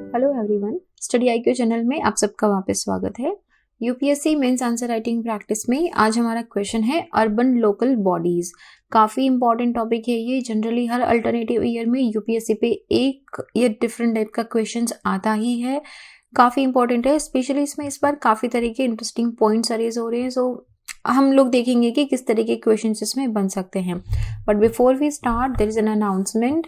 Hello everyone, study IQ channel में आप सबका वापस स्वागत है। UPSC mains answer writing practice में आज हमारा क्वेश्चन है अर्बन लोकल बॉडीज। काफ़ी इंपॉर्टेंट टॉपिक है ये। जनरली हर अल्टरनेटिव ईयर में यूपीएससी पे एक या डिफरेंट टाइप का क्वेश्चन आता ही है। काफ़ी इंपॉर्टेंट है, स्पेशली इसमें इस बार काफ़ी तरह के इंटरेस्टिंग पॉइंट्स अरेज हो रहे हैं। सो हम लोग देखेंगे कि किस तरह के क्वेश्चन इसमें बन सकते हैं। But before we start there is an announcement.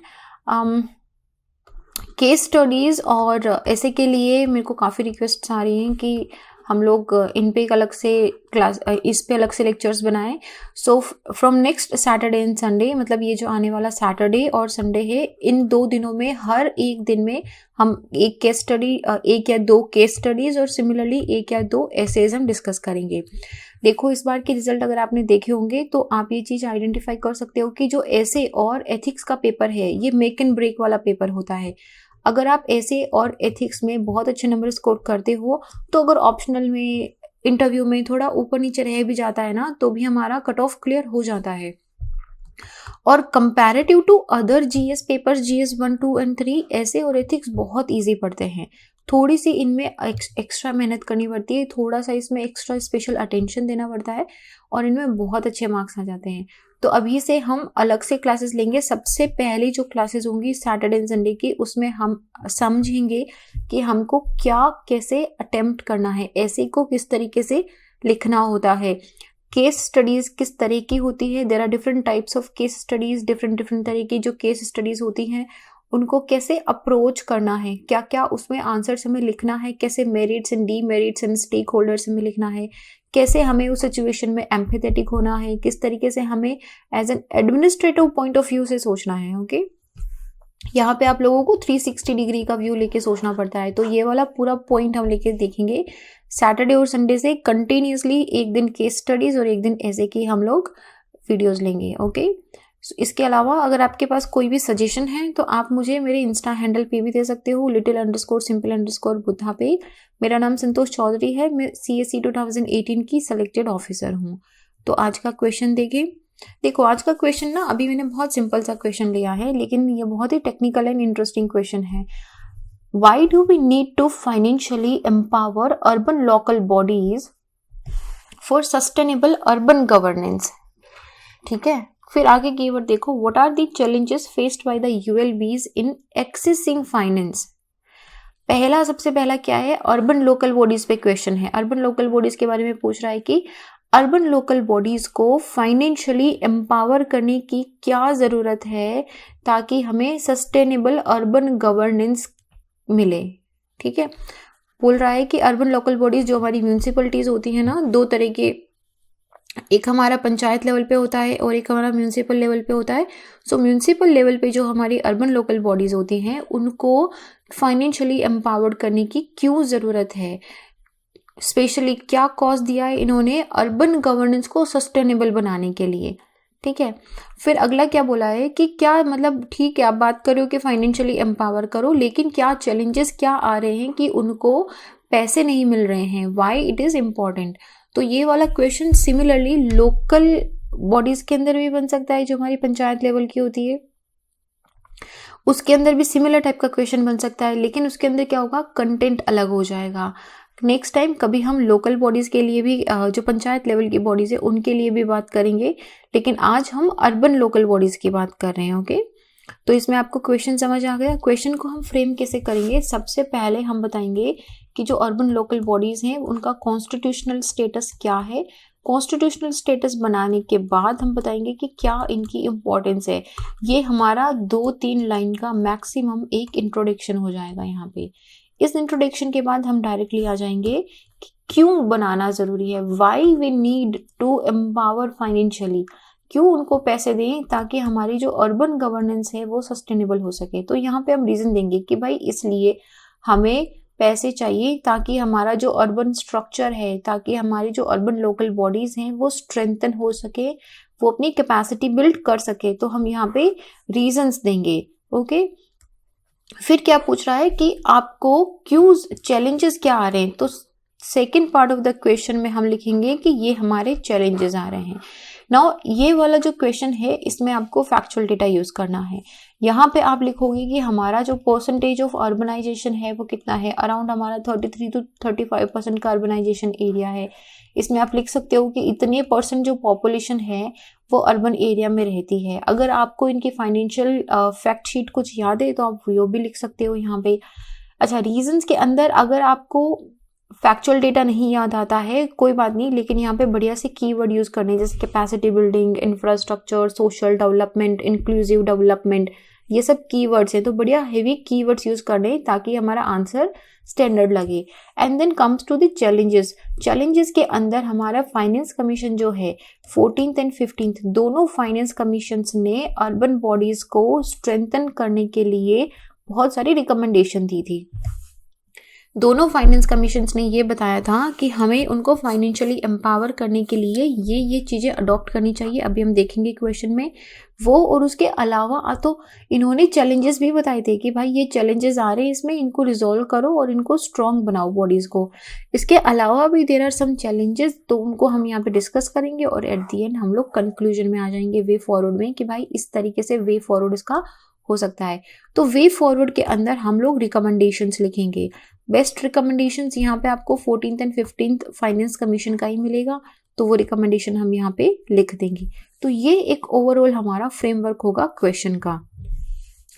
Case studies और ऐसे के लिए मेरे को काफ़ी रिक्वेस्ट आ रही हैं कि हम लोग इन पे एक अलग से क्लास, इस पे अलग से लेक्चर्स बनाएं। So from next Saturday and Sunday, मतलब ये जो आने वाला सैटरडे और संडे है, इन 2 दिनों में हर एक दिन में हम एक केस स्टडी, 1 या 2 केस स्टडीज़ और सिमिलरली 1 या 2 एसेज हम डिस्कस करेंगे। देखो, इस बार के रिजल्ट अगर आपने देखे होंगे तो आप ये चीज़ आइडेंटिफाई कर सकते हो कि जो एसे और एथिक्स का पेपर है ये मेक एंड ब्रेक वाला पेपर होता है। अगर आप एसे और एथिक्स में बहुत अच्छे नंबर स्कोर करते हो तो अगर ऑप्शनल में, इंटरव्यू में थोड़ा ऊपर नीचे रह भी जाता है ना, तो भी हमारा कट ऑफ क्लियर हो जाता है। और comparative to other GS papers, GS 1, 2 and 3, essay और एथिक्स बहुत इजी पड़ते हैं। थोड़ी सी इनमें एक्स्ट्रा मेहनत करनी पड़ती है, थोड़ा सा इसमें एक्स्ट्रा स्पेशल अटेंशन देना पड़ता है और इनमें बहुत अच्छे मार्क्स आ जाते हैं। तो अभी से हम अलग से क्लासेस लेंगे। सबसे पहली जो क्लासेस होंगी सैटरडे एंड संडे की, उसमें हम समझेंगे कि हमको क्या कैसे अटेम्प्ट करना है, ऐसे को किस तरीके से लिखना होता है, केस स्टडीज़ किस तरह की होती है। There are different types of case studies, different तरह की जो केस स्टडीज़ होती हैं उनको कैसे अप्रोच करना है, क्या क्या उसमें आंसर्स हमें लिखना है, कैसे merits and demerits and stakeholders हमें लिखना है, कैसे हमें उस सिचुएशन में एम्पैथेटिक होना है, किस तरीके से हमें as an administrative point of view से सोचना है। ओके, यहाँ पे आप लोगों को 360 डिग्री का व्यू लेके सोचना पड़ता है। तो ये वाला पूरा पॉइंट हम लेके देखेंगे सैटरडे और संडे से कंटिन्यूसली। एक दिन केस स्टडीज और एक दिन ऐसे की हम लोग वीडियोस लेंगे। ओके, इसके अलावा अगर आपके पास कोई भी सजेशन है तो आप मुझे मेरे इंस्टा हैंडल पे भी दे सकते हो, little_simple_बुद्धा पे। मेरा नाम संतोष चौधरी है, मैं CSE 2018 की सेलेक्टेड ऑफिसर हूँ। तो आज का क्वेश्चन देखें। देखो, आज का क्वेश्चन ना, अभी मैंने बहुत सिंपल सा क्वेश्चन लिया है लेकिन ये बहुत ही टेक्निकल एंड इंटरेस्टिंग क्वेश्चन है। Why do we need to financially empower urban local bodies for sustainable urban governance? ठीक है, फिर आगे कीवर्ड देखो, what are the challenges faced by the ULBs in accessing finance. सबसे पहला क्या है, अर्बन लोकल बॉडीज पे क्वेश्चन है। अर्बन लोकल बॉडीज के बारे में पूछ रहा है कि अर्बन लोकल बॉडीज को फाइनेंशियली एम्पावर करने की क्या ज़रूरत है ताकि हमें सस्टेनेबल अर्बन गवर्नेंस मिले। ठीक है, बोल रहा है कि अर्बन लोकल बॉडीज जो हमारी म्यूनिसिपलिटीज़ होती हैं ना, 2 तरह के, एक हमारा पंचायत लेवल पे होता है और एक हमारा म्यूनिसिपल लेवल पे होता है। सो म्यूनिसिपल लेवल पे जो हमारी अर्बन लोकल बॉडीज़ होती हैं उनको फाइनेंशियली एम्पावर्ड करने की क्यों ज़रूरत है, स्पेशली क्या कॉज दिया है इन्होंने अर्बन गवर्नेंस को सस्टेनेबल बनाने के लिए। ठीक है, फिर अगला क्या बोला है कि क्या, मतलब ठीक है आप बात करो कि फाइनेंशियली एम्पावर करो, लेकिन क्या चैलेंजेस क्या आ रहे हैं कि उनको पैसे नहीं मिल रहे हैं, व्हाई इट इज़ इम्पॉर्टेंट। तो ये वाला क्वेश्चन सिमिलरली लोकल बॉडीज के अंदर भी बन सकता है, जो हमारी पंचायत लेवल की होती है उसके अंदर भी सिमिलर टाइप का क्वेश्चन बन सकता है, लेकिन उसके अंदर क्या होगा, कंटेंट अलग हो जाएगा। नेक्स्ट टाइम कभी हम लोकल बॉडीज़ के लिए भी, जो पंचायत लेवल की बॉडीज़ है उनके लिए भी बात करेंगे, लेकिन आज हम अर्बन लोकल बॉडीज़ की बात कर रहे हैं। ओके, तो इसमें आपको क्वेश्चन समझ आ गया। क्वेश्चन को हम फ्रेम कैसे करेंगे, सबसे पहले हम बताएंगे कि जो अर्बन लोकल बॉडीज़ हैं उनका कॉन्स्टिट्यूशनल स्टेटस क्या है। कॉन्स्टिट्यूशनल स्टेटस बनाने के बाद हम बताएंगे कि क्या इनकी इम्पोर्टेंस है। ये हमारा 2-3 लाइन का मैक्सिमम एक इंट्रोडक्शन हो जाएगा यहाँ पे। इस इंट्रोडक्शन के बाद हम डायरेक्टली आ जाएंगे कि क्यों बनाना ज़रूरी है, why we need to empower financially, क्यों उनको पैसे दें ताकि हमारी जो अर्बन गवर्नेंस है वो सस्टेनेबल हो सके। तो यहाँ पे हम रीज़न देंगे कि भाई इसलिए हमें पैसे चाहिए ताकि हमारा जो अर्बन स्ट्रक्चर है, ताकि हमारी जो अर्बन लोकल बॉडीज़ हैं वो स्ट्रेंथन हो सके, वो अपनी कैपेसिटी बिल्ड कर सके। तो हम यहाँ पे रीजंस देंगे। ओके, फिर क्या पूछ रहा है कि आपको क्यों, चैलेंजेस क्या आ रहे हैं। तो second part of the question में हम लिखेंगे कि ये हमारे चैलेंजेस आ रहे हैं। नाउ ये वाला जो क्वेश्चन है इसमें आपको फैक्चुअल डेटा यूज करना है। यहाँ पे आप लिखोगे कि हमारा जो परसेंटेज ऑफ अर्बनाइजेशन है वो कितना है, अराउंड हमारा 33 to 35% का अर्बनाइजेशन एरिया है। इसमें आप लिख सकते हो कि इतने % जो पॉपुलेशन है वो अर्बन एरिया में रहती है। अगर आपको इनकी फाइनेंशियल फैक्ट शीट कुछ याद है तो आप वो भी लिख सकते हो यहाँ पे। अच्छा, रीजंस के अंदर अगर आपको फैक्चुअल डेटा नहीं याद आता है कोई बात नहीं, लेकिन यहाँ पे बढ़िया से कीवर्ड यूज करने जैसे capacity building, infrastructure, social development, inclusive development, ये सब कीवर्ड्स हैं। तो बढ़िया हेवी कीवर्ड्स यूज करने ताकि हमारा आंसर स्टैंडर्ड लगे। And then comes to the challenges. Challenges के अंदर हमारा फाइनेंस कमीशन जो है 14th एंड 15th दोनों फाइनेंस कमीशन ने अर्बन बॉडीज को स्ट्रेंथन करने के लिए बहुत सारी रिकमेंडेशन दी थी। दोनों फाइनेंस कमीशंस ने ये बताया था कि हमें उनको फाइनेंशियली एम्पावर करने के लिए ये चीज़ें अडॉप्ट करनी चाहिए। अभी हम देखेंगे क्वेश्चन में वो, और उसके अलावा तो इन्होंने चैलेंजेस भी बताए थे कि भाई ये चैलेंजेस आ रहे हैं, इसमें इनको रिजॉल्व करो और इनको स्ट्रॉन्ग बनाओ बॉडीज को। इसके अलावा भी देयर आर सम चैलेंजेस, तो उनको हम यहाँ पे डिस्कस करेंगे और एट दी एंड हम लोग कंक्लूजन में आ जाएंगे वे फॉरवर्ड में कि भाई इस तरीके से वे फॉरवर्ड इसका हो सकता है। तो वे फॉरवर्ड के अंदर हम लोग रिकमेंडेशंस लिखेंगे। बेस्ट रिकमेंडेशंस यहाँ पे आपको 14th and 15th finance commission का ही मिलेगा, तो वो रिकमेंडेशन हम यहाँ पे लिख देंगे। तो ये एक ओवरऑल हमारा फ्रेमवर्क होगा क्वेश्चन का।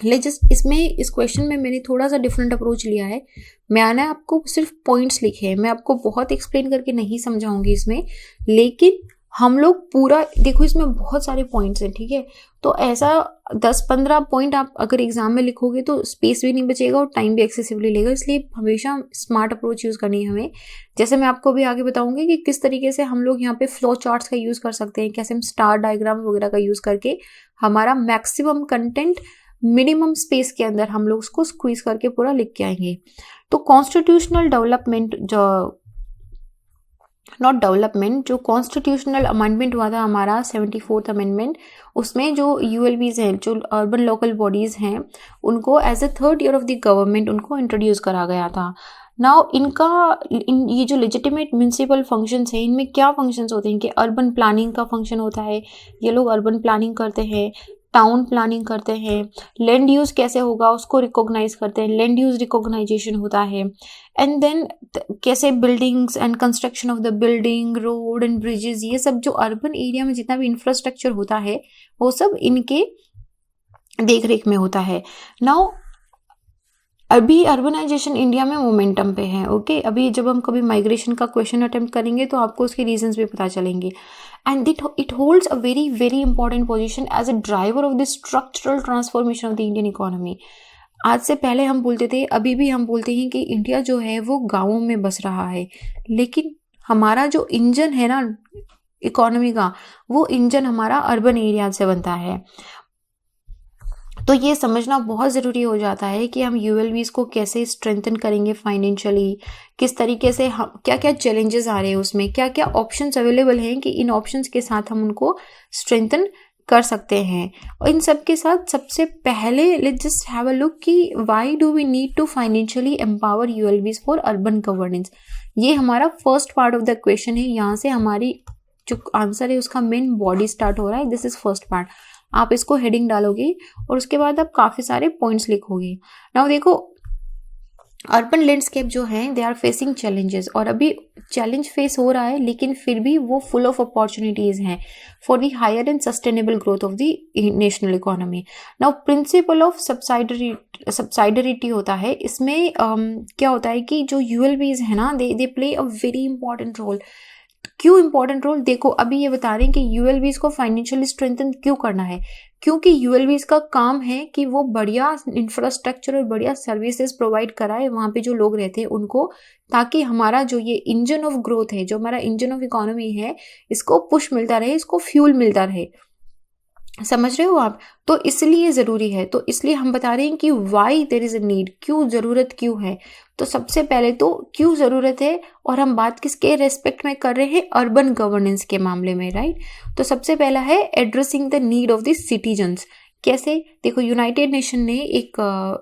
इसमें इस क्वेश्चन में मैंने थोड़ा सा डिफरेंट अप्रोच लिया है। मैंने आपको सिर्फ पॉइंट्स लिखे हैं, मैं आपको बहुत एक्सप्लेन करके नहीं समझाऊंगी इसमें, लेकिन हम लोग पूरा देखो इसमें बहुत सारे पॉइंट्स हैं, ठीक है। तो ऐसा 10-15 पॉइंट आप अगर एग्जाम में लिखोगे तो स्पेस भी नहीं बचेगा और टाइम भी एक्सेसिवली लेगा, इसलिए हमेशा स्मार्ट अप्रोच यूज करनी है हमें। जैसे मैं आपको भी आगे बताऊंगी कि किस तरीके से हम लोग यहाँ पे फ्लो चार्ट्स का यूज कर सकते हैं, कैसे हम स्टार डायग्राम वगैरह का यूज करके हमारा मैक्सिमम कंटेंट मिनिमम स्पेस के अंदर हम लोग उसको स्क्वीज करके पूरा लिख के आएंगे। तो कॉन्स्टिट्यूशनल डेवलपमेंट जो कॉन्स्टिट्यूशनल अमेंडमेंट हुआ था हमारा 74th अमेंडमेंट, उसमें जो यूएलबीज हैं, जो अर्बन लोकल बॉडीज हैं, उनको as a third year of the government उनको इंट्रोड्यूस करा गया था। नाउ ये जो लेजिटिमेट म्यूनिसिपल फंक्शंस हैं, इनमें क्या फंक्शंस होते हैं कि अर्बन प्लानिंग का फंक्शन होता है, ये लोग अर्बन प्लानिंग करते हैं, टाउन प्लानिंग करते हैं, लैंड यूज कैसे होगा उसको रिकॉग्नाइज करते हैं, लैंड यूज रिकॉग्नाइजेशन होता है, एंड देन कैसे buildings and construction of the building, road and bridges, ये सब जो अर्बन एरिया में जितना भी इंफ्रास्ट्रक्चर होता है वो सब इनके देख रेख में होता है। नाउ अभी अर्बनाइजेशन इंडिया में मोमेंटम पे है, ओके। अभी जब हम कभी माइग्रेशन का क्वेश्चन अटेम्प्ट करेंगे तो आपको उसके रीजंस भी पता चलेंगे। And it holds a very very important position as a driver of the structural transformation of the Indian economy. आज से पहले हम बोलते थे, अभी भी हम बोलते हैं कि इंडिया जो है वो गाँवों में बस रहा है, लेकिन हमारा जो इंजन है ना इकोनॉमी का, वो इंजन हमारा अर्बन एरिया से बनता है। तो ये समझना बहुत ज़रूरी हो जाता है कि हम यूएलबीज को कैसे स्ट्रेंथन करेंगे फाइनेंशियली, किस तरीके से हम क्या क्या चैलेंजेस आ रहे हैं, उसमें क्या क्या ऑप्शंस अवेलेबल हैं कि इन ऑप्शंस के साथ हम उनको स्ट्रेंथन कर सकते हैं। और इन सब के साथ सबसे पहले let's just have a look कि why do we need to financially empower ULBs for urban governance. ये हमारा first part of the question है, यहाँ से हमारी जो आंसर है उसका मेन बॉडी स्टार्ट हो रहा है। This is first part. आप इसको हेडिंग डालोगे और उसके बाद आप काफ़ी सारे पॉइंट्स लिखोगे। नाउ देखो अर्बन लैंडस्केप जो है दे आर फेसिंग चैलेंजेस, और अभी चैलेंज फेस हो रहा है लेकिन फिर भी वो फुल ऑफ अपॉर्चुनिटीज़ हैं for the higher and sustainable growth of the national economy. Now principle of subsidiarity होता है इसमें। क्या होता है कि जो यूएलबीज है ना they play a very important role. क्यों इंपॉर्टेंट रोल? देखो अभी ये बता रहे हैं कि यूएलबीज को फाइनेंशियली स्ट्रेंथन क्यों करना है, क्योंकि यूएलबीज का काम है कि वो बढ़िया इंफ्रास्ट्रक्चर और बढ़िया सर्विसेज प्रोवाइड कराए वहाँ पे जो लोग रहते हैं उनको, ताकि हमारा जो ये इंजन ऑफ ग्रोथ है, जो हमारा इंजन ऑफ इकोनॉमी है, इसको पुश मिलता रहे, इसको फ्यूल मिलता रहे। समझ रहे हो आप? तो इसलिए ज़रूरी है। तो इसलिए हम बता रहे हैं कि why there is a need, क्यों ज़रूरत क्यों है। तो सबसे पहले तो क्यों ज़रूरत है, और हम बात किसके रेस्पेक्ट में कर रहे हैं, अर्बन गवर्नेंस के मामले में, राइट। तो सबसे पहला है addressing the need of the citizens, कैसे? देखो, यूनाइटेड नेशन ने एक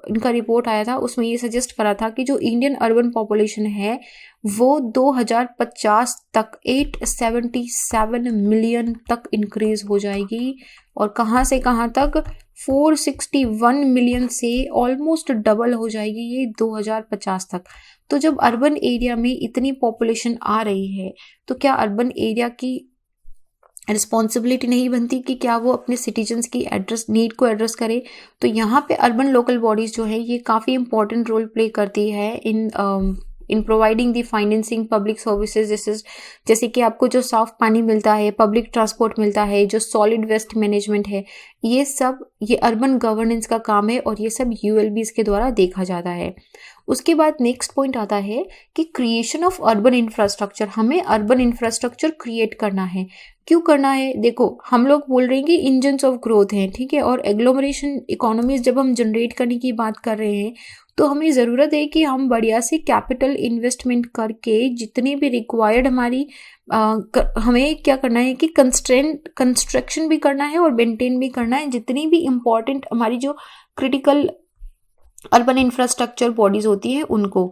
इनका रिपोर्ट आया था, उसमें ये सजेस्ट करा था कि जो इंडियन अर्बन पॉपुलेशन है वो 2050 तक 877 मिलियन तक इंक्रीज हो जाएगी, और कहाँ से कहाँ तक? 461 मिलियन से ऑलमोस्ट डबल हो जाएगी ये 2050 तक। तो जब अर्बन एरिया में इतनी पॉपुलेशन आ रही है तो क्या अर्बन एरिया की रिस्पॉन्सिबिलिटी नहीं बनती कि क्या वो अपने सिटीजन्स की नीड को एड्रेस करे? तो यहाँ पे अर्बन लोकल बॉडीज जो है ये काफ़ी इंपॉर्टेंट रोल प्ले करती है in providing the financing public services, जैसे कि आपको जो साफ पानी मिलता है, पब्लिक ट्रांसपोर्ट मिलता है, जो सॉलिड वेस्ट मैनेजमेंट है, ये सब ये अर्बन गवर्नेंस का काम है और ये सब यूएलबीज के द्वारा देखा जाता है। उसके बाद नेक्स्ट पॉइंट आता है कि क्रिएशन ऑफ अर्बन इंफ्रास्ट्रक्चर। हमें अर्बन इंफ्रास्ट्रक्चर क्रिएट करना है। क्यों करना है? देखो, हम लोग बोल रहे हैं कि इंजन्स ऑफ ग्रोथ हैं, ठीक है, और एग्लोमरेशन इकोनॉमीज जब हम जनरेट करने की बात कर रहे हैं तो हमें ज़रूरत है कि हम बढ़िया से कैपिटल इन्वेस्टमेंट करके जितनी भी रिक्वायर्ड हमारी हमें क्या करना है कि कंस्ट्रक्शन भी करना है और मेंटेन भी करना है जितनी भी इम्पॉर्टेंट हमारी जो क्रिटिकल अर्बन इंफ्रास्ट्रक्चर बॉडीज होती हैं उनको।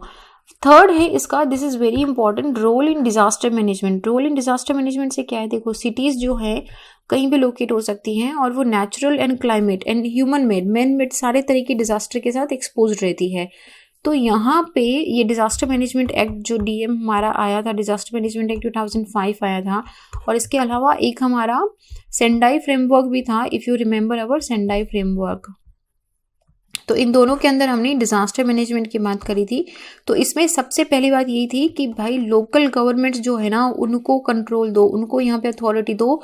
थर्ड है इसका, this is very important, role in disaster management. Role in disaster management से क्या है? देखो, सिटीज़ जो है कहीं भी लोकेट हो सकती हैं और वो natural and climate and human made सारे तरह के डिजास्टर के साथ एक्सपोज रहती है। तो यहाँ पे ये डिजास्टर मैनेजमेंट एक्ट जो डीएम हमारा आया था, डिजास्टर मैनेजमेंट एक्ट 2005 आया था, और इसके अलावा एक हमारा सेंडाई फ्रेमवर्क भी था, if you remember our Sendai framework. तो इन दोनों के अंदर हमने डिजास्टर मैनेजमेंट की बात करी थी। तो इसमें सबसे पहली बात यही थी कि भाई लोकल गवर्नमेंट्स जो है ना उनको कंट्रोल दो, उनको यहाँ पे अथॉरिटी दो,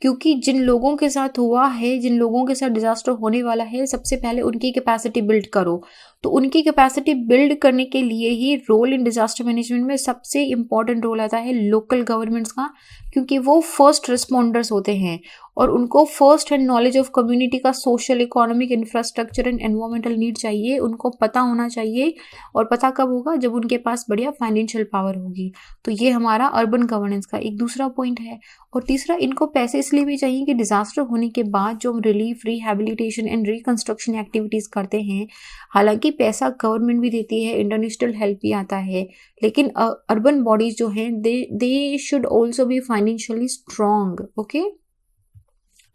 क्योंकि जिन लोगों के साथ हुआ है, जिन लोगों के साथ डिजास्टर होने वाला है, सबसे पहले उनकी कैपेसिटी बिल्ड करो। तो उनकी कैपेसिटी बिल्ड करने के लिए ही रोल इन डिजास्टर मैनेजमेंट में सबसे इंपॉर्टेंट रोल आता है लोकल गवर्नमेंट्स का, क्योंकि वो फर्स्ट रिस्पॉन्डर्स होते हैं और उनको first hand knowledge of community का social, economic, infrastructure and environmental need चाहिए, उनको पता होना चाहिए। और पता कब होगा? जब उनके पास बढ़िया फाइनेंशियल पावर होगी। तो ये हमारा अर्बन गवर्नेंस का एक दूसरा पॉइंट है। और तीसरा, इनको पैसे इसलिए भी चाहिए कि डिजास्टर होने के बाद जो हम relief, rehabilitation and reconstruction activities करते हैं, हालांकि पैसा गवर्नमेंट भी देती है, इंटरनेशनल हेल्प भी आता है, लेकिन अर्बन बॉडीज जो हैं they should also be financially strong. Okay,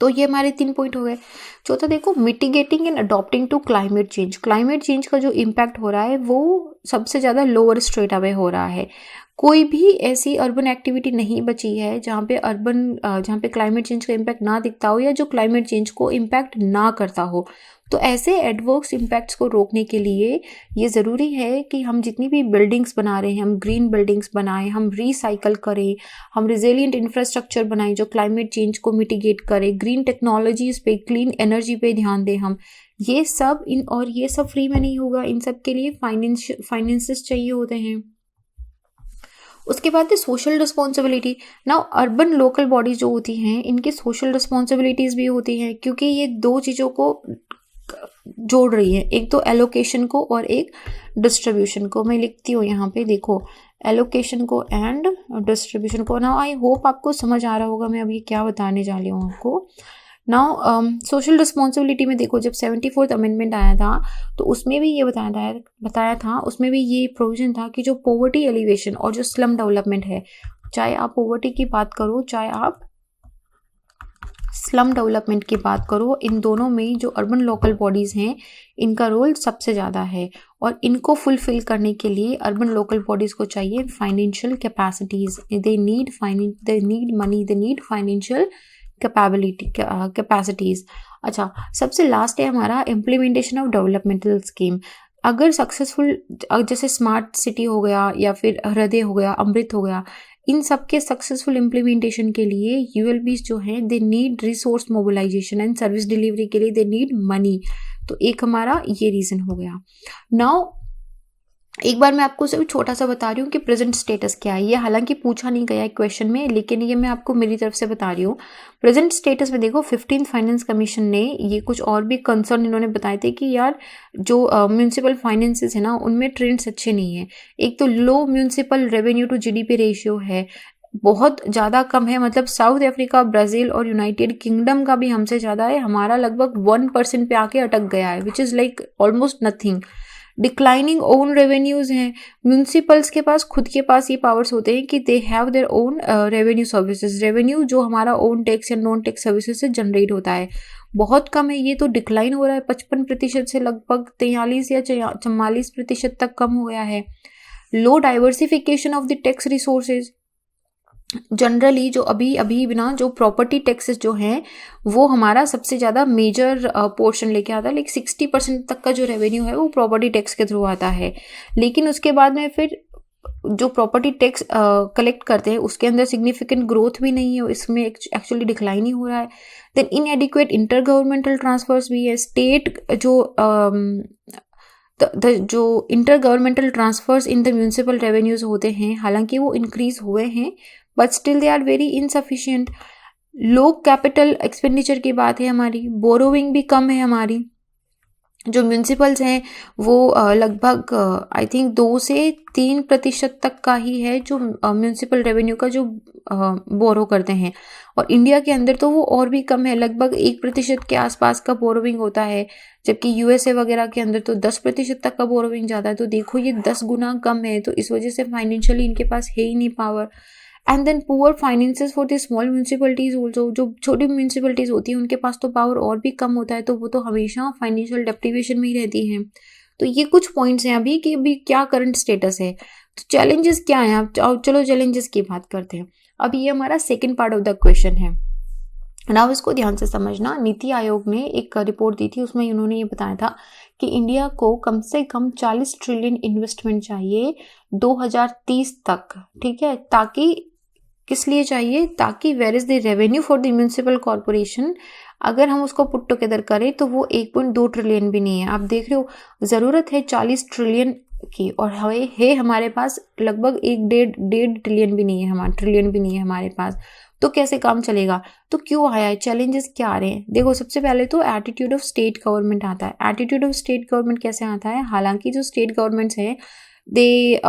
तो ये हमारे 3 पॉइंट हो गए। चौथा देखो, mitigating and adopting to climate change. Climate change का जो इम्पैक्ट हो रहा है वो सबसे ज़्यादा लोअर स्ट्रेटा में हो रहा है। कोई भी ऐसी अर्बन एक्टिविटी नहीं बची है जहाँ पे क्लाइमेट चेंज का इम्पैक्ट ना दिखता हो या जो क्लाइमेट चेंज को इम्पैक्ट ना करता हो। तो ऐसे एडवर्स इम्पैक्ट्स को रोकने के लिए ये ज़रूरी है कि हम जितनी भी बिल्डिंग्स बना रहे हैं, हम ग्रीन बिल्डिंग्स बनाएं, हम रिसाइकल करें, हम रिजिलियंट इंफ्रास्ट्रक्चर बनाएं जो क्लाइमेट चेंज को मिटिगेट करे, ग्रीन टेक्नोलॉजीज पे, क्लीन एनर्जी पे ध्यान दें हम। ये सब ये सब फ्री में नहीं होगा, इन सब के लिए फाइनेंसेस चाहिए होते हैं। उसके बाद है social responsibility. Now urban local bodies जो होती हैं इनकी सोशल रिस्पॉन्सिबिलिटीज़ भी होती हैं, क्योंकि ये 2 चीज़ों को जोड़ रही है, एक तो एलोकेशन को और एक डिस्ट्रीब्यूशन को। मैं लिखती हूँ यहाँ पे, देखो, एलोकेशन को एंड डिस्ट्रीब्यूशन को। नाउ आई होप आपको समझ आ रहा होगा मैं अब ये क्या बताने जा रही हूँ आपको। नाउ सोशल रिस्पॉन्सिबिलिटी में देखो, जब 74th अमेंडमेंट आया था तो उसमें भी ये बताया था, उसमें भी ये प्रोविजन था कि जो पॉवर्टी एलिवेशन और जो स्लम डेवलपमेंट है, चाहे आप पॉवर्टी की बात करो चाहे आप स्लम डेवलपमेंट की बात करो, इन दोनों में जो अर्बन लोकल बॉडीज़ हैं इनका रोल सबसे ज़्यादा है। और इनको फुलफिल करने के लिए अर्बन लोकल बॉडीज़ को चाहिए financial capacities. They need money, they need financial capacities. अच्छा, सबसे लास्ट है हमारा इम्प्लीमेंटेशन ऑफ डेवलपमेंटल स्कीम। अगर सक्सेसफुल, जैसे स्मार्ट सिटी हो गया या फिर हृदय हो गया, अमृत हो गया, इन सब के सक्सेसफुल इम्प्लीमेंटेशन के लिए यूएलबीज जो हैं they need resource mobilisation and service delivery के लिए दे नीड मनी। तो एक हमारा ये रीज़न हो गया। नाउ एक बार मैं आपको सिर्फ छोटा सा बता रही हूँ कि प्रेजेंट स्टेटस क्या है। ये हालांकि पूछा नहीं गया है क्वेश्चन में, लेकिन ये मैं आपको मेरी तरफ से बता रही हूँ। प्रेजेंट स्टेटस में देखो, 15th फाइनेंस कमीशन ने ये कुछ और भी कंसर्न इन्होंने बताए थे कि यार जो म्यूनसिपल फाइनेंसेस है ना उनमें ट्रेंड्स अच्छे नहीं है। एक तो low municipal revenue to GDP ratio है, बहुत ज़्यादा कम है, मतलब साउथ अफ्रीका, ब्राज़ील और यूनाइटेड किंगडम का भी हमसे ज़्यादा है, हमारा लगभग 1% पे आके अटक गया है, which is like almost nothing. Declining own revenues हैं, म्यूनसिपल्स के पास खुद के पास ये पावर्स होते हैं कि they have their own revenue services, revenue जो हमारा ओन टैक्स या नॉन टैक्स सर्विसेज से जनरेट होता है, बहुत कम है, ये तो डिक्लाइन हो रहा है 55% से लगभग 43 या 44% तक कम हो गया है। Low diversification of the tax resources, generally जो अभी अभी बिना जो प्रॉपर्टी टैक्सेस जो हैं वो हमारा सबसे ज़्यादा मेजर पोर्शन लेके आता है, लाइक 60% तक का जो रेवेन्यू है वो प्रॉपर्टी टैक्स के थ्रू आता है। लेकिन उसके बाद में फिर जो प्रॉपर्टी टैक्स कलेक्ट करते हैं उसके अंदर सिग्निफिकेंट ग्रोथ भी नहीं है, इसमें एक्चुअली डिक्लाइन ही हो रहा है। Then inadequate inter governmental transfers भी है, स्टेट जो inter governmental transfers in the municipal revenues होते हैं, हालांकि वो इंक्रीज हुए हैं but still they are very insufficient. Low capital expenditure की बात है हमारी, बोरोविंग भी कम है हमारी, जो म्यूनसिपल्स हैं वो लगभग आई थिंक 2 से 3% तक का ही है जो म्यूनसिपल रेवेन्यू का जो बोरो करते हैं, और इंडिया के अंदर तो वो और भी कम है, लगभग 1% के आसपास का बोरोविंग होता है, जबकि यूएसए वगैरह के अंदर तो 10% तक का बोरोविंग जाता है। तो देखो ये 10 गुना कम है, तो इस वजह से फाइनेंशियली इनके पास है ही नहीं power. And then poor finances for the small municipalities also, जो छोटी म्यूनसिपलिटीज होती हैं उनके पास तो पावर और भी कम होता है, तो वो तो हमेशा फाइनेंशियल डेप्रिवेशन में ही रहती हैं। तो ये कुछ पॉइंट्स हैं अभी कि अभी क्या करंट स्टेटस है, तो चैलेंजेस क्या हैं। अब चलो चैलेंजेस की बात करते हैं। अब ये हमारा second part of the question है, नाउ इसको ध्यान से समझना। नीति आयोग ने एक रिपोर्ट दी थी, उसमें उन्होंने ये बताया था कि इंडिया को कम से कम 40 ट्रिलियन इन्वेस्टमेंट चाहिए 2030 तक, ठीक है। ताकि किस लिए चाहिए, ताकि where is the revenue for the municipal corporation, अगर हम उसको पुट टुगेदर करें तो वो 1.2 ट्रिलियन भी नहीं है। आप देख रहे हो ज़रूरत है 40 ट्रिलियन की, और है हमारे पास लगभग 1.5 ट्रिलियन भी नहीं है, ट्रिलियन भी नहीं है हमारे पास, तो कैसे काम चलेगा। तो क्यों आया है, चैलेंजेस क्या आ रहे हैं। देखो सबसे पहले तो एटीट्यूड ऑफ स्टेट गवर्नमेंट आता है। एटीट्यूड ऑफ स्टेट गवर्नमेंट कैसे आता है, हालांकि जो स्टेट गवर्नमेंट्स हैं they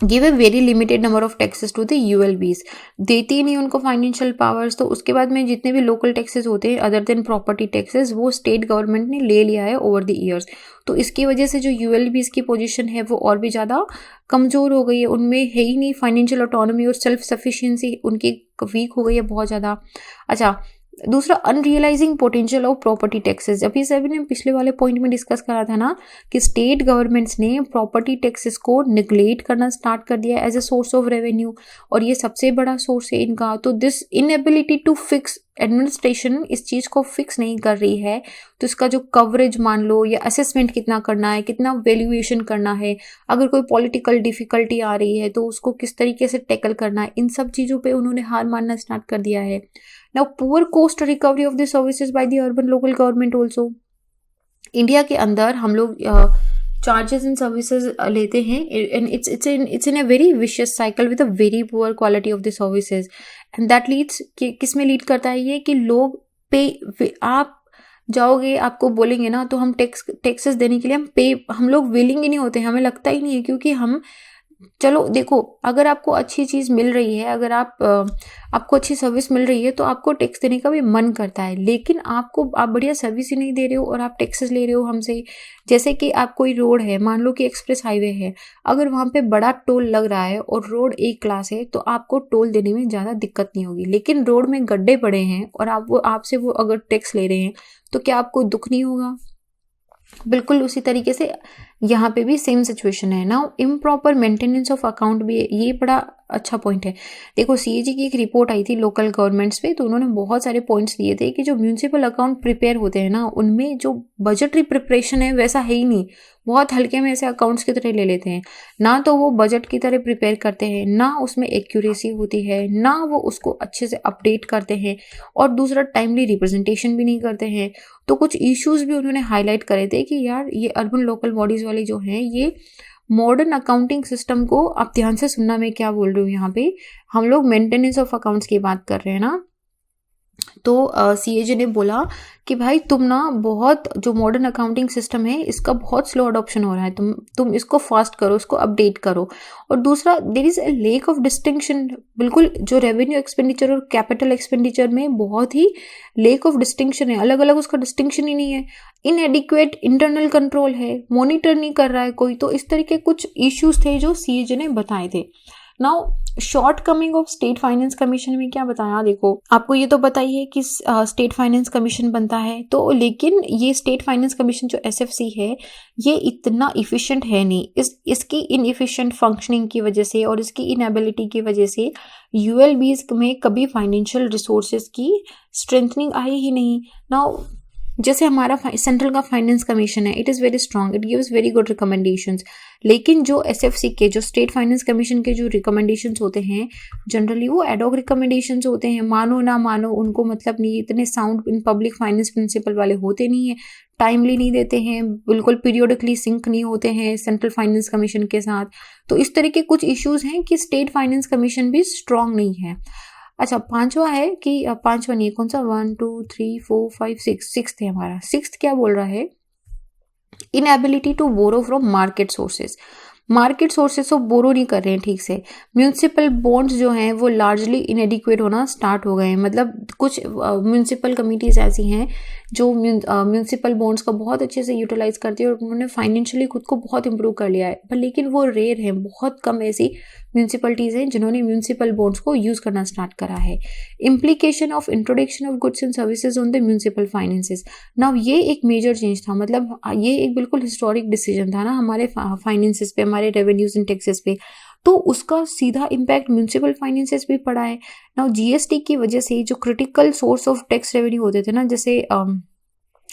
give a very limited number of taxes to the ULBs, देती ही नहीं उनको फाइनेंशियल पावर्स। तो उसके बाद में जितने भी लोकल टैक्सेस होते हैं अदर देन प्रॉपर्टी टैक्सेस, वो स्टेट गवर्नमेंट ने ले लिया है ओवर द ईयर्स। तो इसकी वजह से जो यूएलबीज की पोजीशन है वो और भी ज़्यादा कमज़ोर हो गई है, उनमें है ही नहीं फाइनेंशियल ऑटोनॉमी और सेल्फ सफिशिएंसी उनकी वीक हो गई है बहुत ज़्यादा। अच्छा, दूसरा अनरियलाइजिंग पोटेंशियल ऑफ प्रॉपर्टी टैक्सेस। अभी सभी ने पिछले वाले पॉइंट में डिस्कस करा था ना कि स्टेट गवर्नमेंट्स ने प्रॉपर्टी टैक्सेस को निगलेक्ट करना स्टार्ट कर दिया as a source of revenue, और ये सबसे बड़ा सोर्स है इनका। तो this inability to fix, administration इस चीज़ को फिक्स नहीं कर रही है, तो इसका जो कवरेज मान लो या असेसमेंट कितना करना है, कितना वैल्यूएशन करना है, अगर कोई पॉलिटिकल डिफिकल्टी आ रही है तो उसको किस तरीके से टैकल करना है, इन सब चीज़ों पे उन्होंने हार मानना स्टार्ट कर दिया है। Now, poor cost recovery of the services by the urban local government also. India के अंदर हम लोग चार्जेस एंड सर्विसेज लेते हैं, and it's in a very vicious cycle with a very poor quality of the services, and that leads किस में lead करता है ये कि लोग पे, आप जाओगे आपको बोलेंगे ना तो हम टैक्सेस देने के लिए हम लोग विलिंग ही नहीं होते, हमें लगता ही नहीं है, क्योंकि हम, चलो देखो अगर आपको अच्छी चीज़ मिल रही है, अगर आपको अच्छी सर्विस मिल रही है तो आपको टैक्स देने का भी मन करता है, लेकिन आप बढ़िया सर्विस ही नहीं दे रहे हो और आप टैक्सेस ले रहे हो हमसे। जैसे कि आप कोई रोड है, मान लो कि एक्सप्रेस हाईवे है, अगर वहाँ पे बड़ा टोल लग रहा है और रोड एक क्लास है तो आपको टोल देने में ज़्यादा दिक्कत नहीं होगी, लेकिन रोड में गड्ढे पड़े हैं और आपसे वो अगर टैक्स ले रहे हैं तो क्या आपको दुख नहीं होगा। बिल्कुल उसी तरीके से यहाँ पे भी सेम सिचुएशन है। Now improper maintenance of account भी, ये बड़ा अच्छा पॉइंट है। देखो सीएजी की एक रिपोर्ट आई थी लोकल गवर्नमेंट्स पे, तो उन्होंने बहुत सारे पॉइंट्स दिए थे कि जो म्यूनसिपल अकाउंट प्रिपेयर होते हैं ना, उनमें जो बजटरी प्रिपरेशन है वैसा है ही नहीं, बहुत हल्के में ऐसे अकाउंट्स की तरह ले लेते हैं, ना तो वो बजट की तरह प्रिपेयर करते हैं, ना उसमें एक्यूरेसी होती है, ना वो उसको अच्छे से अपडेट करते हैं, और दूसरा टाइमली रिप्रेजेंटेशन भी नहीं करते हैं। तो कुछ इश्यूज भी उन्होंने हाईलाइट करे थे कि यार ये अर्बन लोकल बॉडीज वाले जो हैं, ये मॉडर्न अकाउंटिंग सिस्टम को, आप ध्यान से सुनना मैं क्या बोल रही हूँ यहाँ पे, हम लोग मेंटेनेंस ऑफ अकाउंट्स की बात कर रहे हैं ना, तो सीएजी ने बोला कि भाई तुम ना बहुत जो मॉडर्न अकाउंटिंग सिस्टम है इसका बहुत स्लो अडॉप्शन हो रहा है, तुम इसको फास्ट करो, इसको अपडेट करो। और दूसरा, there is a lack of distinction, बिल्कुल जो रेवेन्यू एक्सपेंडिचर और कैपिटल एक्सपेंडिचर में बहुत ही लेक ऑफ डिस्टिंक्शन है, अलग अलग उसका डिस्टिंक्शन ही नहीं है। इनएडिक्वेट इंटरनल कंट्रोल है, मॉनिटर नहीं कर रहा है कोई। तो इस तरह के कुछ इश्यूज थे जो सीएजी ने बताए थे। Now short coming of state finance commission में क्या बताया, देखो आपको ये तो पता ही है कि स्टेट फाइनेंस कमीशन बनता है, तो लेकिन ये स्टेट फाइनेंस कमीशन जो एसएफसी है ये इतना इफिशिएंट है नहीं। इसकी इनएफिशिएंट फंक्शनिंग की वजह से और इसकी इनएबिलिटी की वजह से यूएलबीज में कभी फाइनेंशियल रिसोर्सेज की स्ट्रेंथनिंग आई ही नहीं। नाउ जैसे हमारा सेंट्रल का फाइनेंस कमीशन है, it is very strong, it gives very good recommendations. लेकिन जो एसएफसी के, जो स्टेट फाइनेंस कमीशन के जो रिकमेंडेशंस होते हैं जनरली वो एडॉक रिकमेंडेशंस होते हैं, मानो ना मानो उनको मतलब नहीं, इतने sound in public finance principle वाले होते नहीं है, टाइमली नहीं देते हैं, बिल्कुल पीरियोडिकली सिंक नहीं होते हैं सेंट्रल फाइनेंस कमीशन के साथ। तो इस तरह के कुछ इश्यूज हैं कि स्टेट फाइनेंस कमीशन भी स्ट्रॉन्ग नहीं है। अच्छा, पांचवा है कि पांचवा नहीं है, कौन सा, 1 2 3 4 5 6, सिक्स्थ है हमारा। सिक्स्थ क्या बोल रहा है, inability to borrow from market sources. Market sources तो बोरो नहीं कर रहे हैं ठीक से। म्यूनिसिपल बॉन्ड्स जो हैं वो लार्जली इनएडिक्वेट होना स्टार्ट हो गए हैं। मतलब कुछ म्यूनिसिपल कमिटीज ऐसी हैं जो म्यूनिसिपल बॉन्ड्स का बहुत अच्छे से यूटिलाइज करती है और उन्होंने फाइनेंशियली खुद को बहुत इंप्रूव कर लिया है, पर लेकिन वो रेयर है, बहुत कम ऐसी म्यूनिसिपलिटीज हैं जिन्होंने म्यूनिसिपल बॉन्ड्स को यूज करना स्टार्ट करा है। Implication of introduction of goods and services on the municipal finances. Now ये एक मेजर चेंज था, मतलब ये एक बिल्कुल हिस्टोरिक डिसीजन था ना हमारे फाइनेंसेस पे, हमारे रेवेन्यूज एंड टैक्सेस पे, तो उसका सीधा इम्पैक्ट म्यूनिसिपल फाइनेंसेस पे पड़ा है। नाउ जीएसटी की वजह से जो critical source of tax revenue होते थे ना, जैसे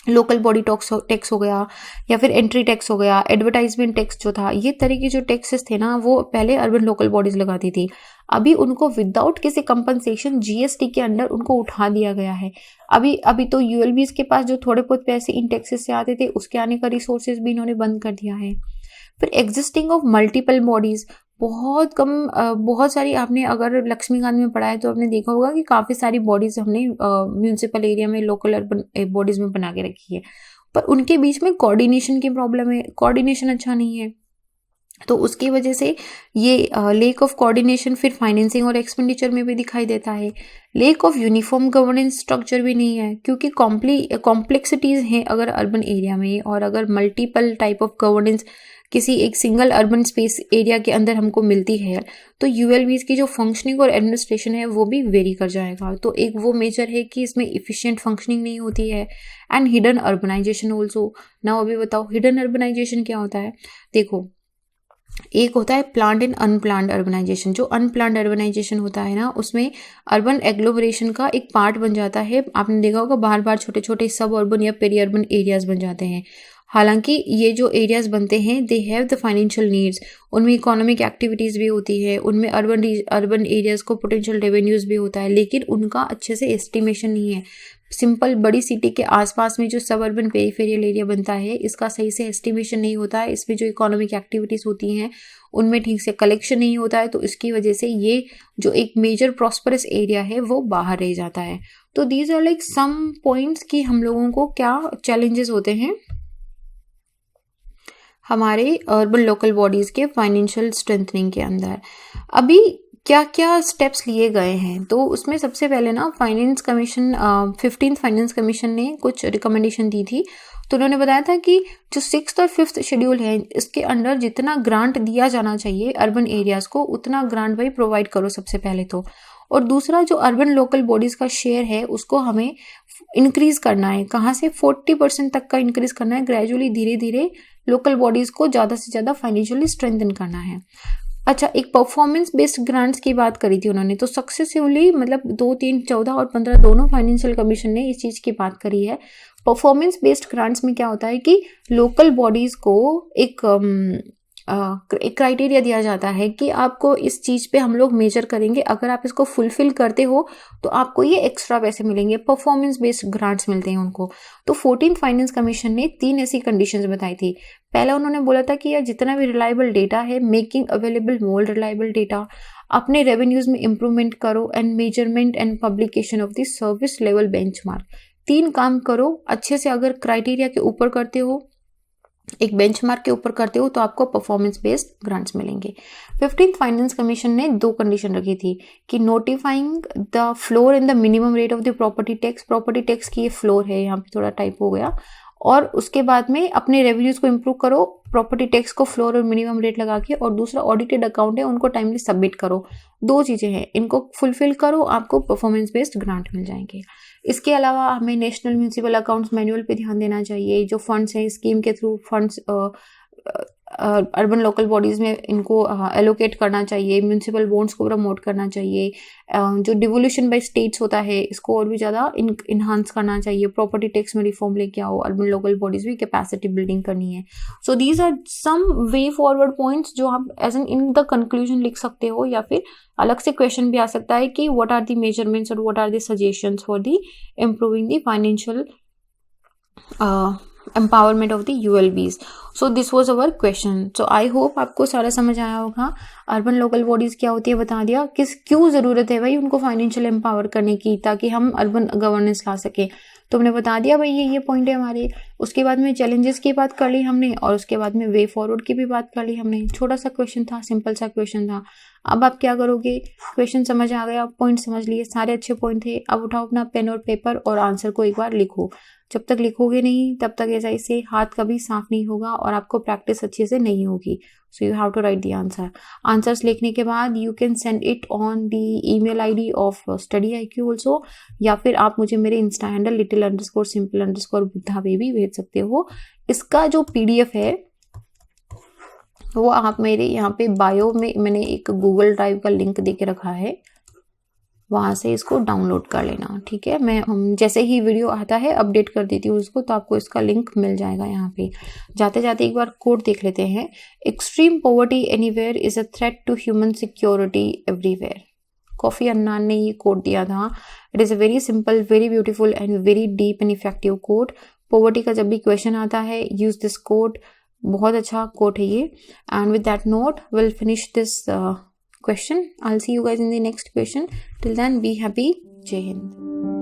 लोकल बॉडी टैक्स हो गया या फिर एंट्री टैक्स हो गया, एडवर्टाइजमेंट टैक्स जो था, ये तरह के जो टैक्सेस थे ना वो पहले अर्बन लोकल बॉडीज लगाती थी। अभी उनको विदाउट किसी कंपनसेशन जीएसटी के अंडर उनको उठा दिया गया है। अभी तो यूएलबीज के पास जो थोड़े बहुत पैसे इन टैक्सेस से आते थे उसके आने का रिसोर्सेज भी इन्होंने बंद कर दिया है। फिर एग्जिस्टिंग ऑफ मल्टीपल बॉडीज, बहुत कम, बहुत सारी, आपने अगर लक्ष्मीकांत में पढ़ा है तो आपने देखा होगा कि काफ़ी सारी बॉडीज हमने म्यूनिसिपल एरिया में, लोकल अर्बन बॉडीज में बना के रखी है, पर उनके बीच में कोऑर्डिनेशन की प्रॉब्लम है, कोऑर्डिनेशन अच्छा नहीं है। तो उसकी वजह से ये लेक ऑफ कोऑर्डिनेशन फिर फाइनेंसिंग और एक्सपेंडिचर में भी दिखाई देता है। Lake of uniform governance structure भी नहीं है, क्योंकि कॉम्प्लेक्सिटीज़ हैं अगर अर्बन एरिया में, और अगर मल्टीपल टाइप ऑफ गवर्नेंस किसी एक सिंगल अर्बन स्पेस एरिया के अंदर हमको मिलती है तो यूएलबीज की जो फंक्शनिंग और एडमिनिस्ट्रेशन है वो भी वेरी कर जाएगा। तो एक वो मेजर है कि इसमें इफिशिएंट फंक्शनिंग नहीं होती है। And hidden urbanisation also. Now अभी बताओ हिडन अर्बनाइजेशन क्या होता है। देखो, एक होता है प्लान्ड एंड अनप्लान्ड अर्बनाइजेशन। जो अनप्लान्ड अर्बनाइजेशन होता है ना, उसमें अर्बन एग्लोमरेशन का एक पार्ट बन जाता है। आपने देखा होगा बार बार छोटे छोटे सब अर्बन या पेरी अर्बन एरियाज बन जाते हैं। हालांकि ये जो एरियाज बनते हैं they have the financial needs, उनमें इकोनॉमिक एक्टिविटीज़ भी होती है, उनमें अर्बन एरियाज को पोटेंशियल रेवेन्यूज़ भी होता है, लेकिन उनका अच्छे से एस्टिमेशन नहीं है। सिंपल बड़ी सिटी के आसपास में जो सब अर्बन पेरिफेरियल एरिया बनता है इसका सही से एस्टिमेशन नहीं होता है, इसमें जो इकोनॉमिक एक्टिविटीज़ होती हैं उनमें ठीक से कलेक्शन नहीं होता है, तो इसकी वजह से ये जो एक मेजर प्रॉस्परस एरिया है वो बाहर रह जाता है। तो these are like some points कि हम लोगों को क्या चैलेंजेस होते हैं हमारे अर्बन लोकल बॉडीज़ के फाइनेंशियल स्ट्रेंथनिंग के अंदर। अभी क्या क्या स्टेप्स लिए गए हैं, तो उसमें सबसे पहले ना finance commission 15th finance commission ने कुछ रिकमेंडेशन दी थी। तो उन्होंने बताया था कि जो 6th और 5th शेड्यूल है इसके अंडर जितना ग्रांट दिया जाना चाहिए अर्बन एरियाज़ को उतना ग्रांट भाई प्रोवाइड करो सबसे पहले तो। और दूसरा, जो अर्बन लोकल बॉडीज़ का शेयर है उसको हमें इंक्रीज करना है। कहाँ से? 40% तक का इंक्रीज करना है। ग्रेजुअली धीरे धीरे लोकल बॉडीज़ को ज़्यादा से ज़्यादा फाइनेंशियली स्ट्रेंथन करना है। अच्छा, एक परफॉर्मेंस बेस्ड ग्रांट्स की बात करी थी उन्होंने, तो सक्सेसिवली मतलब 2, 3, 14 और 15 दोनों फाइनेंशियल कमीशन ने इस चीज़ की बात करी है। परफॉर्मेंस बेस्ड ग्रांट्स में क्या होता है कि लोकल बॉडीज़ को एक क्राइटेरिया दिया जाता है कि आपको इस चीज़ पे हम लोग मेजर करेंगे, अगर आप इसको फुलफिल करते हो तो आपको ये एक्स्ट्रा पैसे मिलेंगे। परफॉर्मेंस बेस्ड ग्रांट्स मिलते हैं उनको। तो 14th फाइनेंस कमीशन ने 3 ऐसी कंडीशंस बताई थी। पहला उन्होंने बोला था कि यार जितना भी रिलायबल डेटा है, making available more reliable data. अपने रेवेन्यूज़ में इम्प्रूवमेंट करो and measurement and publication of the service level benchmark. 3 काम करो अच्छे से। अगर क्राइटेरिया के ऊपर करते हो, एक बेंचमार्क के ऊपर करते हो, तो आपको परफॉर्मेंस बेस्ड ग्रांट्स मिलेंगे। 15th फाइनेंस कमीशन ने 2 कंडीशन रखी थी कि notifying the floor in the minimum rate of the property tax. Property tax की ये फ्लोर है, यहाँ पे थोड़ा टाइप हो गया। और उसके बाद में अपने रेवेन्यूज को इम्प्रूव करो, प्रॉपर्टी टैक्स को फ्लोर और मिनिमम रेट लगा के, और दूसरा ऑडिटेड अकाउंट है उनको टाइमली सबमिट करो। 2 चीज़ें हैं, इनको फुलफिल करो, आपको परफॉर्मेंस बेस्ड ग्रांट मिल जाएंगे। इसके अलावा हमें नेशनल म्यूनिसिपल अकाउंट्स मैनुअल पे ध्यान देना चाहिए। जो फंड्स हैं स्कीम के through, funds urban local bodies में इनको एलोकेट करना चाहिए। म्यूनिसिपल बॉन्ड्स को प्रमोट करना चाहिए। जो डिवोल्यूशन बाय स्टेट्स होता है इसको और भी ज़्यादा इन्हांस करना चाहिए। प्रॉपर्टी टैक्स में रिफॉर्म लेके आओ, अर्बन लोकल बॉडीज़ भी कैपेसिटी बिल्डिंग करनी है। So these are some way forward points जो आप as an in the conclusion लिख सकते हो, या फिर अलग से क्वेश्चन भी आ सकता है कि व्हाट आर द मेजरमेंट्स और what are the suggestions for the improving the financial empowerment of the ULBs. So this was our question. So I hope आपको सारा समझ आया होगा। अर्बन लोकल बॉडीज़ क्या होती है बता दिया, क्यों ज़रूरत है भाई उनको फाइनेंशियल एम्पावर करने की, ताकि हम अर्बन गवर्नेंस ला सके। तो हमने बता दिया भाई ये पॉइंट है हमारे। उसके बाद में चैलेंजेस की बात कर ली हमने, और उसके बाद में वे फॉरवर्ड की भी बात कर ली हमने। छोटा सा क्वेश्चन था, सिंपल सा क्वेश्चन था। अब आप क्या करोगे, क्वेश्चन समझ आ गया, पॉइंट समझ लिए, सारे अच्छे पॉइंट थे। अब उठाओ अपना पेन और पेपर और आंसर को एक बार लिखो। जब तक लिखोगे नहीं तब तक ऐसे हाथ कभी साफ नहीं होगा और आपको प्रैक्टिस अच्छे से नहीं होगी। So you have to write the answer. Answers लिखने के बाद you can send it on the email ID of study IQ also, या फिर आप मुझे मेरे इंस्टा हैंडल little_simple_buddha भी भेज सकते हो। इसका जो PDF है वो आप मेरे यहाँ पे बायो में मैंने एक गूगल ड्राइव का लिंक दे के रखा है, वहाँ से इसको डाउनलोड कर लेना। ठीक है, मैं जैसे ही वीडियो आता है अपडेट कर देती हूँ उसको, तो आपको इसका लिंक मिल जाएगा यहाँ पे। जाते जाते एक बार कोड देख लेते हैं। Extreme poverty anywhere is a threat to human security everywhere. Kofi Annan ने ये कोड दिया था। It is a very simple, very beautiful and very deep and effective quote. Poverty का जब भी क्वेश्चन आता है यूज दिस कोड। बहुत अच्छा कोड है ये। And with that note will finish this question. I'll see you guys in the next question. Till then, be happy. Jai Hind.